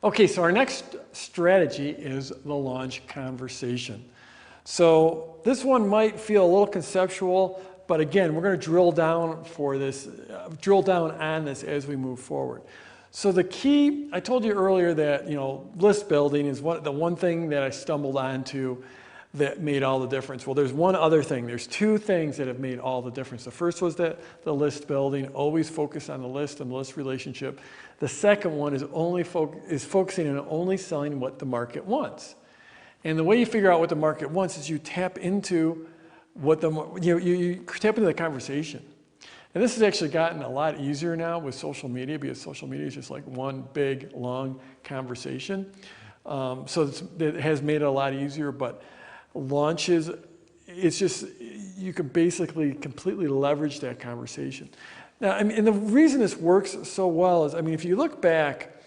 Okay, so our next strategy is the launch conversation. So this one might feel a little conceptual, but again, we're going to drill down on this as we move forward. So the key, I told you earlier that list building is the one thing that I stumbled onto that made all the difference. Well, there's one other thing. There's two things that have made all the difference. The first was the list building, always focus on the list and the list relationship. The second one is focusing on only selling what the market wants. And the way you figure out what the market wants is you tap into you tap into the conversation. And this has actually gotten a lot easier now with social media, because social media is just like one big, long conversation. So it has made it a lot easier, but launches, it's just, you can basically completely leverage that conversation. Now, I mean, and the reason this works so well is, I mean, if you look back,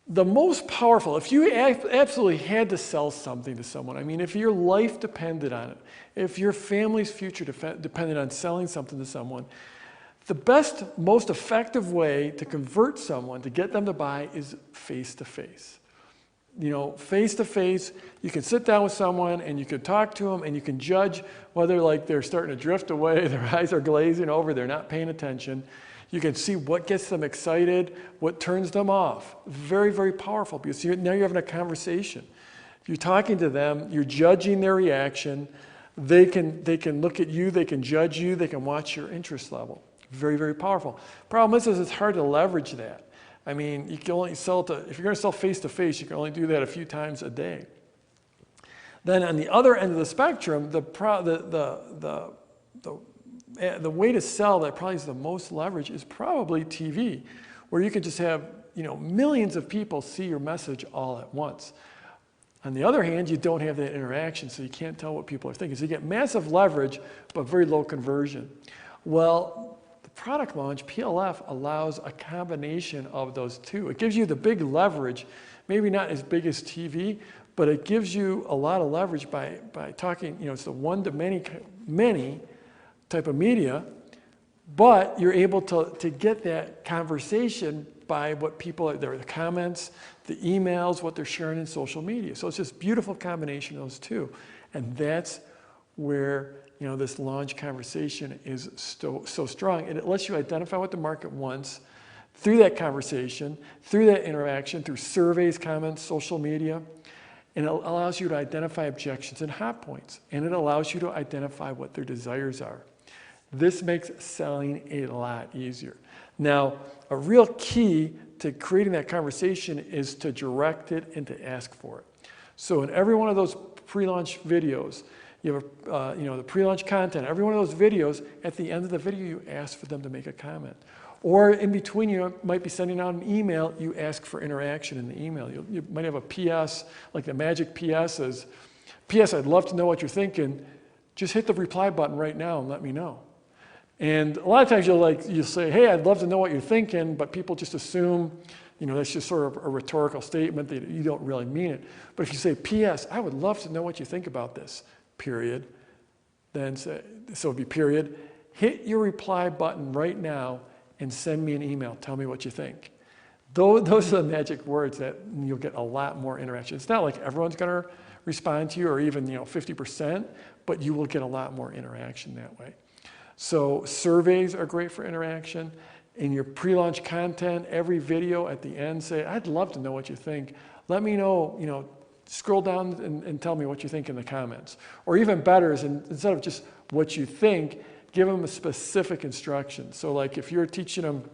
the most powerful, if you absolutely had to sell something to someone, I mean, if your life depended on it, if your family's future depended on selling something to someone, the best, most effective way to convert someone, to get them to buy, is face-to-face. Face-to-face, you can sit down with someone and you can talk to them and you can judge whether they're starting to drift away, their eyes are glazing over, they're not paying attention. You can see what gets them excited, what turns them off. Very, very powerful, because now you're having a conversation. If you're talking to them, you're judging their reaction. They can look at you, they can judge you, they can watch your interest level. Very, very powerful. Problem is it's hard to leverage that. I mean, you can only sell if you're going to sell face-to-face, you can only do that a few times a day. Then on the other end of the spectrum, the way to sell that probably is the most leverage is probably TV, where you can just have millions of people see your message all at once. On the other hand, you don't have that interaction, so you can't tell what people are thinking. So you get massive leverage, but very low conversion. Well, the product launch, PLF, allows a combination of those two. It gives you the big leverage, maybe not as big as TV, but it gives you a lot of leverage by talking, it's the one-to-many type of media, but you're able to get that conversation by what the comments, the emails, what they're sharing in social media. So it's this beautiful combination of those two. And that's where this launch conversation is so strong. And it lets you identify what the market wants through that conversation, through that interaction, through surveys, comments, social media. And it allows you to identify objections and hot points. And it allows you to identify what their desires are. This makes selling a lot easier. Now, a real key to creating that conversation is to direct it and to ask for it. So in every one of those pre-launch videos, you have the pre-launch content. Every one of those videos, at the end of the video, you ask for them to make a comment. Or in between, you might be sending out an email, you ask for interaction in the email. You might have a PS, like the magic PS is, PS, I'd love to know what you're thinking. Just hit the reply button right now and let me know. And a lot of times you'll say, hey, I'd love to know what you're thinking, but people just assume, that's just sort of a rhetorical statement that you don't really mean it. But if you say, P.S., I would love to know what you think about this, period, then so it'd be period, hit your reply button right now and send me an email. Tell me what you think. Those are the magic words that you'll get a lot more interaction. It's not like everyone's going to respond to you, or even 50%, but you will get a lot more interaction that way. So surveys are great for interaction. In your pre-launch content, every video at the end, say, I'd love to know what you think. Let me know, scroll down and tell me what you think in the comments. Or even better is instead of just what you think, give them a specific instruction. So like if you're teaching them,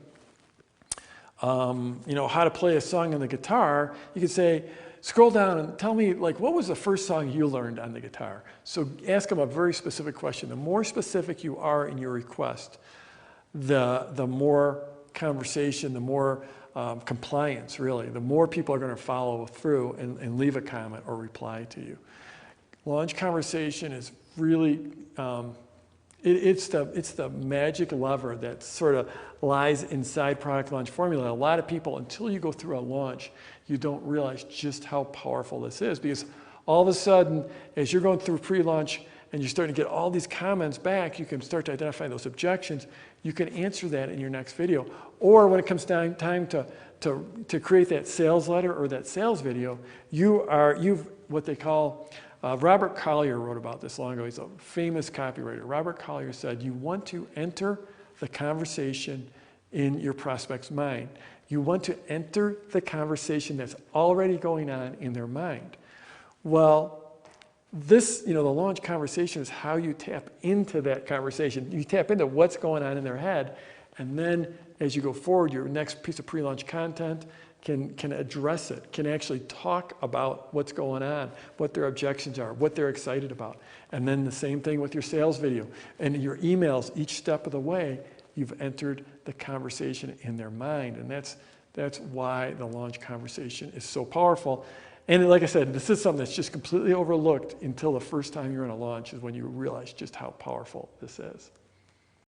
how to play a song on the guitar, you could say, scroll down and tell me, what was the first song you learned on the guitar? So ask them a very specific question. The more specific you are in your request, the more conversation, the more compliance, really. The more people are going to follow through and leave a comment or reply to you. Launch conversation is really, it's the magic lever that sort of lies inside product launch formula. A lot of people, until you go through a launch, you don't realize just how powerful this is, because all of a sudden, as you're going through pre-launch and you're starting to get all these comments back, you can start to identify those objections. You can answer that in your next video. Or when it comes time to to create that sales letter or that sales video, you've what they call, Robert Collier wrote about this long ago. He's a famous copywriter. Robert Collier said, you want to enter the conversation in your prospect's mind. You want to enter the conversation that's already going on in their mind. Well, this, the launch conversation is how you tap into that conversation. You tap into what's going on in their head, and then as you go forward, your next piece of pre-launch content can address it, can actually talk about what's going on, what their objections are, what they're excited about. And then the same thing with your sales video. And your emails, each step of the way, you've entered the conversation in their mind. And that's why the launch conversation is so powerful. And like I said, this is something that's just completely overlooked until the first time you're in a launch is when you realize just how powerful this is.